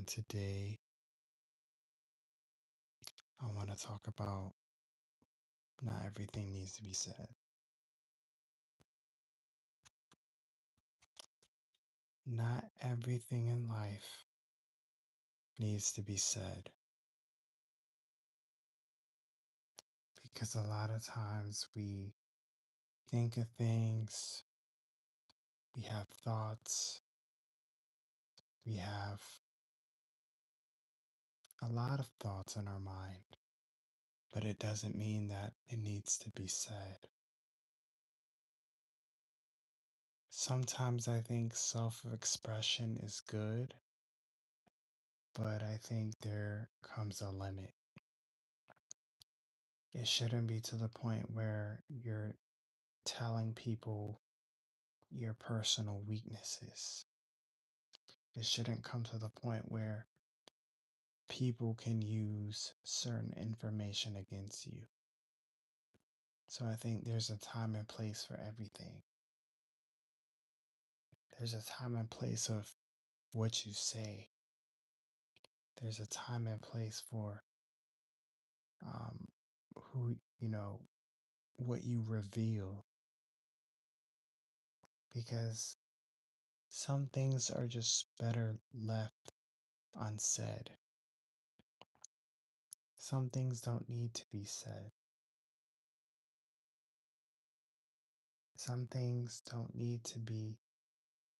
And today I want to talk about not everything needs to be said. Not everything in life needs to be said because a lot of times we think of things, we have thoughts, we have a lot of thoughts in our mind, but it doesn't mean that it needs to be said. Sometimes I think self expression is good, but I think there comes a limit. It shouldn't be to the point where you're telling people your personal weaknesses. It shouldn't come to the point where people can use certain information against you. So I think there's a time and place for everything. There's a time and place of what you say. There's a time and place for um, what you reveal. Because some things are just better left unsaid. Some things don't need to be said. Some things don't need to be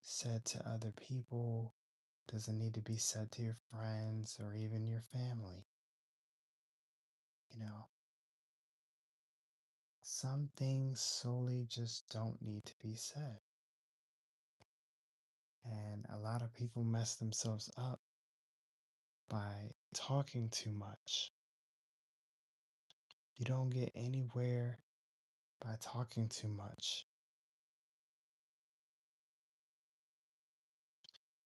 said to other people, doesn't need to be said to your friends or even your family. You know, some things solely just don't need to be said. And a lot of people mess themselves up by talking too much. You don't get anywhere by talking too much.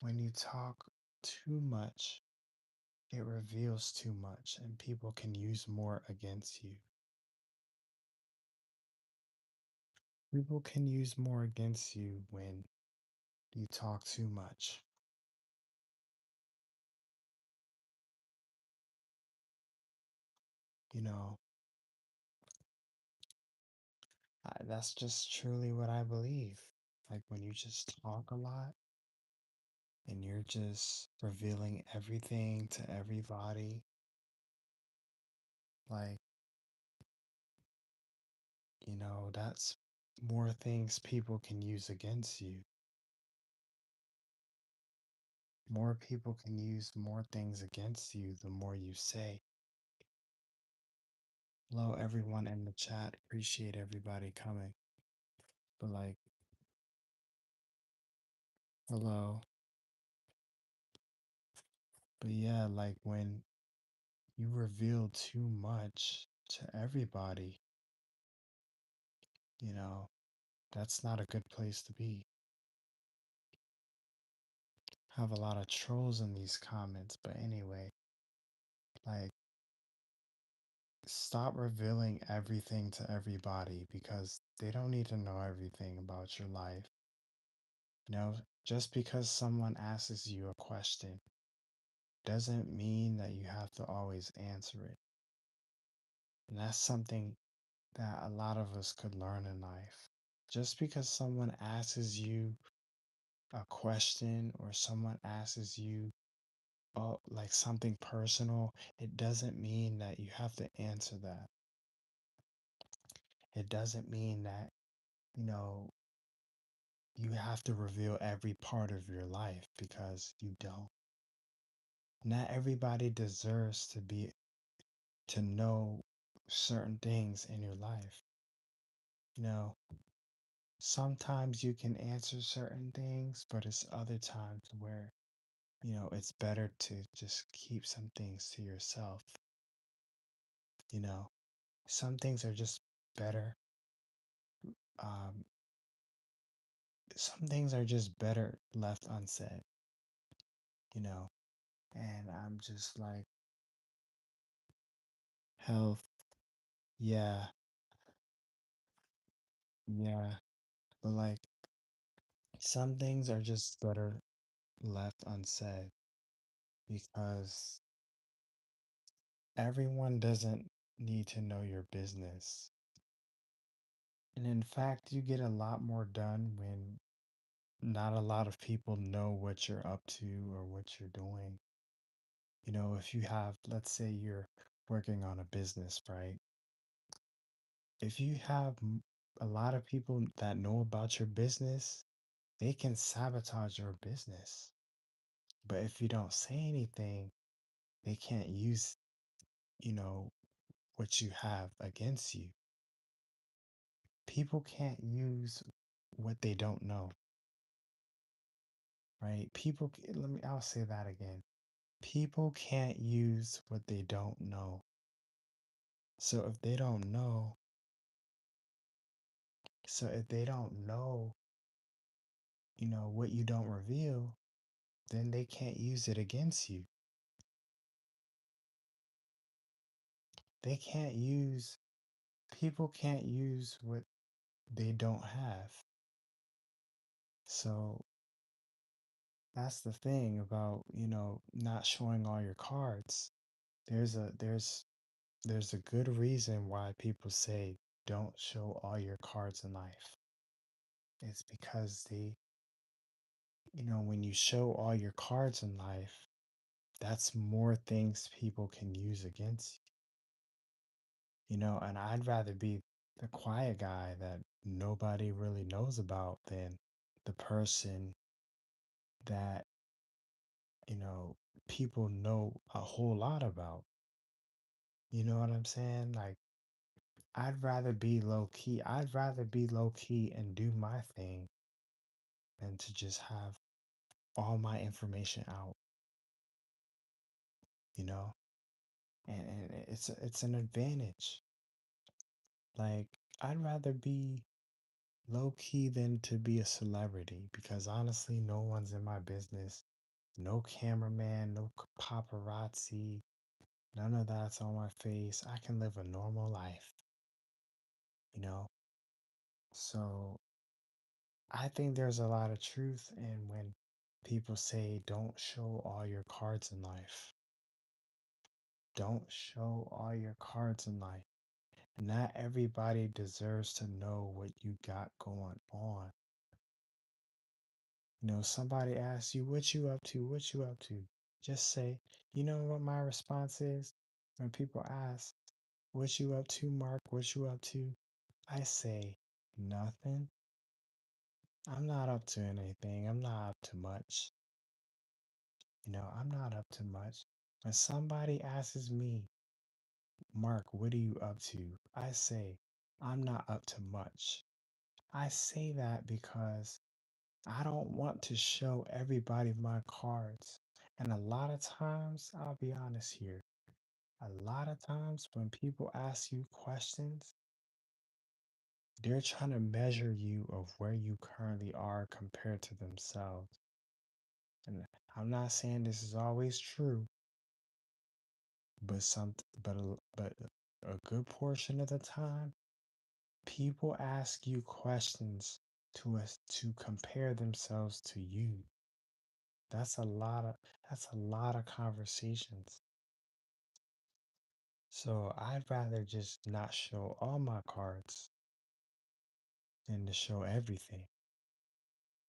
When you talk too much, it reveals too much, and people can use more against you. People can use more against you when you talk too much. You know, that's just truly what I believe. Like when you just talk a lot and you're just revealing everything to everybody, like, that's more things people can use against you. More people can use more things against you the more you say. Hello, everyone in the chat. Appreciate everybody coming. But, like, hello. But yeah, like when you reveal too much to everybody, you know, that's not a good place to be. Have a lot of trolls in these comments, but anyway, like, stop revealing everything to everybody because they don't need to know everything about your life. You know, just because someone asks you a question doesn't mean that you have to always answer it. And that's something that a lot of us could learn in life. Just because someone asks you a question or someone asks you like something personal, it doesn't mean that you have to answer that. It doesn't mean that, you know, you have to reveal every part of your life because you don't. Not everybody deserves to know certain things in your life. You know, sometimes you can answer certain things, but it's other times where, it's better to just keep some things to yourself. You know, some things are just better. Um, some things are just better left unsaid, you know, and I'm just like, health, yeah, yeah, but like, some things are just better left unsaid. because everyone doesn't need to know your business. And in fact, you get a lot more done when not a lot of people know what you're up to or what you're doing. If you have, let's say you're working on a business, right? If you have a lot of people that know about your business, they can sabotage your business. But if you don't say anything, they can't use, you know, what you have against you. People can't use what they don't know, right? I'll say that again. People can't use what they don't know. So if they don't know, so if they don't know, what you don't reveal, then they can't use it against you. They can't use, people can't use what they don't have. So that's the thing about, not showing all your cards. There's a there's there's a good reason why people say don't show all your cards in life. It's because when you show all your cards in life, that's more things people can use against you, and I'd rather be the quiet guy that nobody really knows about than the person that, you know, people know a whole lot about. You know what I'm saying? Like, I'd rather be low key and do my thing than to just have all my information out, you know? And it's an advantage. Like, I'd rather be low key than to be a celebrity because honestly, no one's in my business. No cameraman, no paparazzi, none of that's on my face. I can live a normal life, you know? So I think there's a lot of truth in when people say, don't show all your cards in life. Don't show all your cards in life. Not everybody deserves to know what you got going on. Somebody asks you, what you up to? What you up to? Just say, you know what my response is? When people ask, what you up to, Mark? What you up to? I say, nothing. I'm not up to anything. I'm not up to much. I'm not up to much. When somebody asks me, Mark, what are you up to? I say, I'm not up to much. I say that because I don't want to show everybody my cards. And a lot of times, I'll be honest here, a lot of times when people ask you questions, they're trying to measure you of where you currently are compared to themselves. And I'm not saying this is always true, but a good portion of the time, people ask you questions to compare themselves to you. That's a lot of that's a lot of conversations. So I'd rather just not show all my cards than to show everything.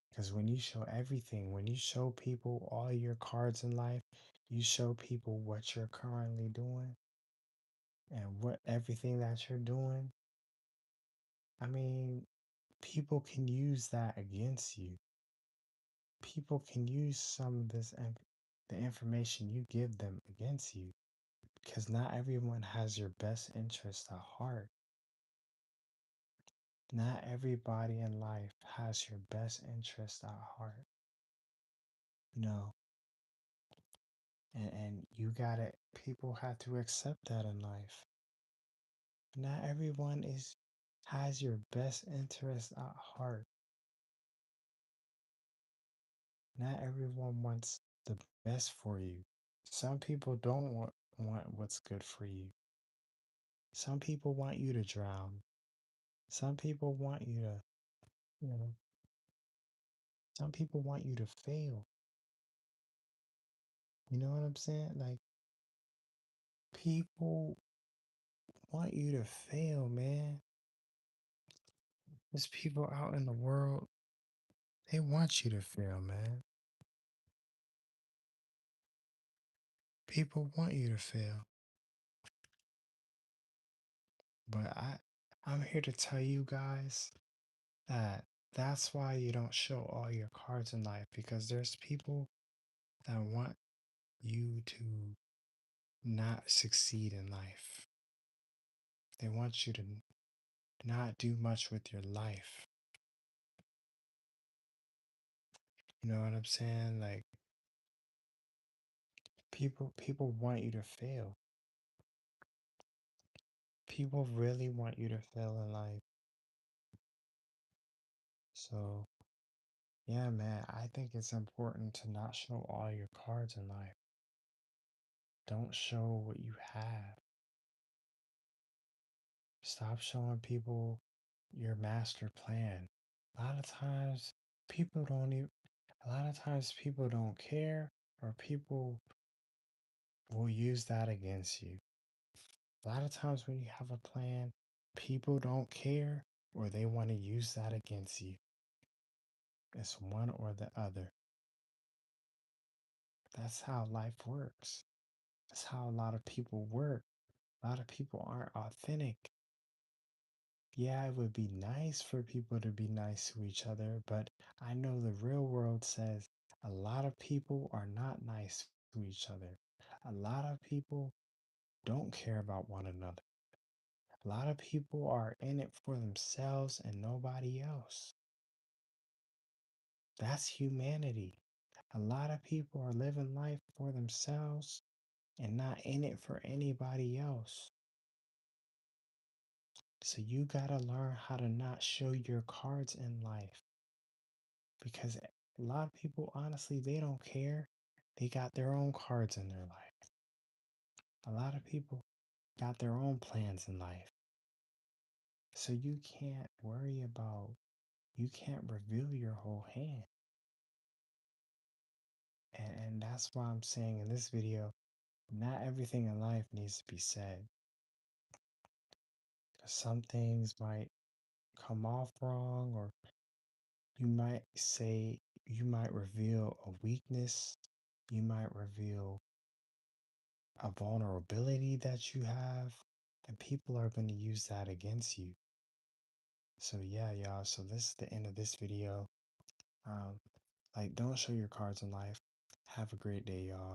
Because when you show everything, when you show people all your cards in life, you show people what you're currently doing and what everything that you're doing. I mean, people can use that against you. People can use some of the information you give them against you because not everyone has your best interest at heart. Not everybody in life has your best interest at heart, you know, and people have to accept that in life. Not everyone has your best interest at heart. Not everyone wants the best for you. Some people don't want what's good for you. Some people want you to drown. Some people want you to, you know, some people want you to fail. You know what I'm saying? Like, people want you to fail, man. There's people out in the world, they want you to fail, man. People want you to fail. But I'm here to tell you guys that that's why you don't show all your cards in life, because there's people that want you to not succeed in life. They want you to not do much with your life. You know what I'm saying? Like, people want you to fail. People really want you to fail in life. So, yeah, man, I think it's important to not show all your cards in life. Don't show what you have. Stop showing people your master plan. A lot of times people don't even, a lot of times people don't care, or people will use that against you. A lot of times when you have a plan, people don't care or they want to use that against you. It's one or the other. That's how life works. That's how a lot of people work. A lot of people aren't authentic. Yeah, it would be nice for people to be nice to each other, but I know the real world says a lot of people are not nice to each other. A lot of people don't care about one another. A lot of people are in it for themselves and nobody else. That's humanity. A lot of people are living life for themselves and not in it for anybody else. So you gotta learn how to not show your cards in life, because a lot of people, honestly, they don't care. They got their own cards in their life. A lot of people got their own plans in life. So you can't reveal your whole hand. And that's why I'm saying in this video, not everything in life needs to be said. 'Cause some things might come off wrong, or you might reveal a weakness, you might reveal a vulnerability that you have, and people are going to use that against you. So yeah, y'all, so this is the end of this video. Um, like, don't show your cards in life. Have a great day, y'all.